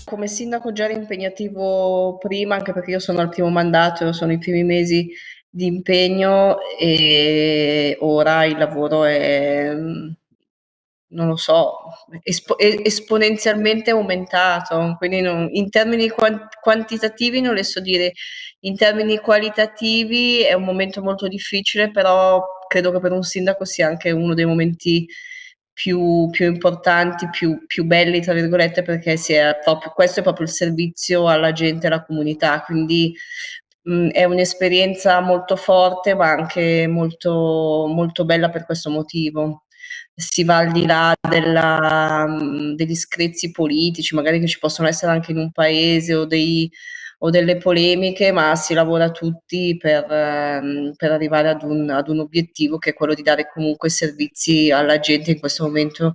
Come sindaco già era impegnativo prima, anche perché io sono al primo mandato, sono i primi mesi di impegno e ora il lavoro è, non lo so, esponenzialmente aumentato, quindi in termini quantitativi non le so dire, in termini qualitativi è un momento molto difficile, però credo che per un sindaco sia anche uno dei momenti più importanti, più belli, tra virgolette, perché questo è proprio il servizio alla gente, alla comunità, quindi è un'esperienza molto forte, ma anche molto, molto bella per questo motivo. Si va al di là degli screzi politici, magari che ci possono essere anche in un paese o delle polemiche, ma si lavora tutti per arrivare ad un obiettivo che è quello di dare comunque servizi alla gente in questo momento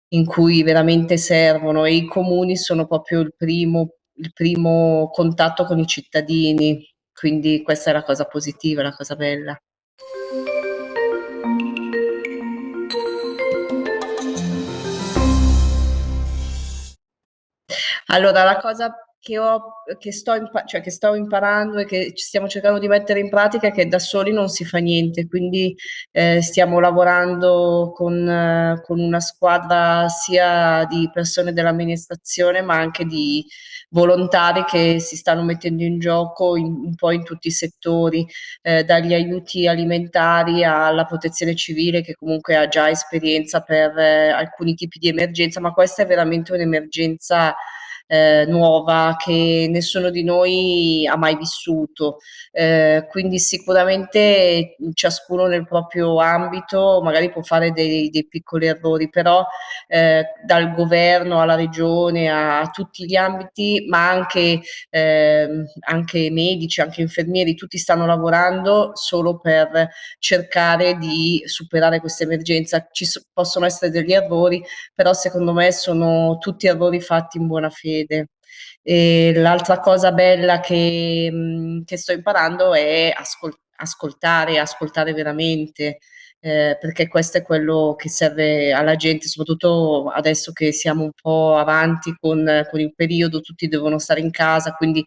in cui veramente servono e i comuni sono proprio il primo contatto con i cittadini, quindi questa è la cosa positiva, la cosa bella. Allora, la cosa che sto imparando e che ci stiamo cercando di mettere in pratica è che da soli non si fa niente, quindi stiamo lavorando con una squadra sia di persone dell'amministrazione, ma anche di volontari che si stanno mettendo in gioco un po' in tutti i settori, dagli aiuti alimentari alla protezione civile, che comunque ha già esperienza per alcuni tipi di emergenza, ma questa è veramente un'emergenza nuova che nessuno di noi ha mai vissuto. Quindi sicuramente ciascuno nel proprio ambito magari può fare dei piccoli errori, però dal governo alla regione a tutti gli ambiti, ma anche medici, anche infermieri, tutti stanno lavorando solo per cercare di superare questa emergenza. Possono essere degli errori, però secondo me sono tutti errori fatti in buona fede. E l'altra cosa bella che sto imparando è ascoltare veramente, perché questo è quello che serve alla gente, soprattutto adesso che siamo un po' avanti con il periodo, tutti devono stare in casa, quindi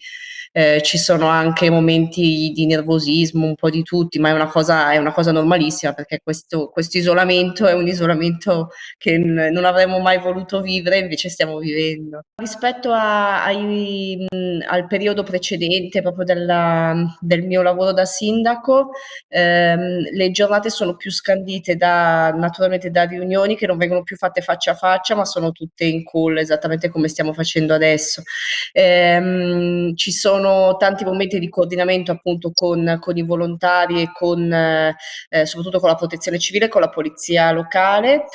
ci sono anche momenti di nervosismo, un po' di tutti, ma è una cosa normalissima perché questo isolamento è un isolamento che non avremmo mai voluto vivere, invece stiamo vivendo. Rispetto al periodo precedente, proprio del mio lavoro da sindaco, le giornate sono più scandite naturalmente da riunioni che non vengono più fatte faccia a faccia, ma sono tutte in call, esattamente come stiamo facendo adesso. Ci sono tanti momenti di coordinamento appunto con i volontari e soprattutto con la protezione civile, con la polizia locale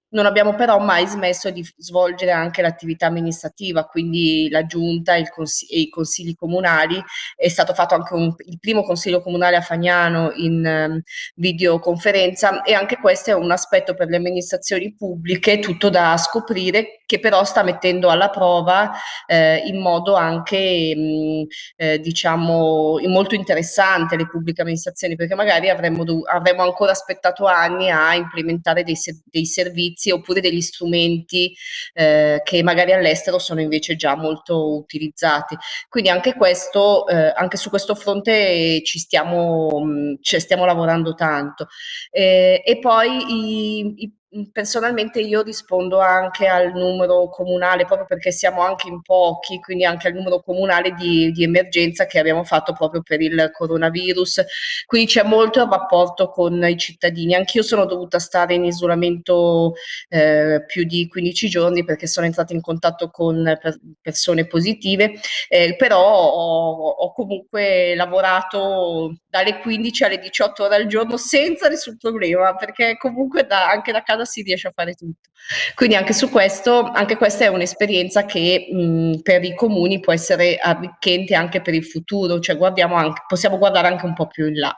non abbiamo però mai smesso di svolgere anche l'attività amministrativa, quindi la giunta e i consigli comunali. È stato fatto anche il primo consiglio comunale a Fagnano in videoconferenza e anche questo è un aspetto per le amministrazioni pubbliche, tutto da scoprire, che però sta mettendo alla prova in modo anche diciamo molto interessante le pubbliche amministrazioni, perché magari avremmo ancora aspettato anni a implementare dei servizi oppure degli strumenti che magari all'estero sono invece già molto utilizzati. Quindi anche questo, anche su questo fronte stiamo lavorando tanto. E poi personalmente io rispondo anche al numero comunale, proprio perché siamo anche in pochi, quindi anche al numero comunale di emergenza che abbiamo fatto proprio per il coronavirus. Quindi c'è molto il rapporto con i cittadini. Anch'io sono dovuta stare in isolamento più di 15 giorni perché sono entrata in contatto con persone positive, però ho comunque lavorato dalle 15 alle 18 ore al giorno senza nessun problema, perché comunque anche da casa si riesce a fare tutto. Quindi anche questa è un'esperienza che per i comuni può essere arricchente anche per il futuro, cioè possiamo guardare anche un po' più in là.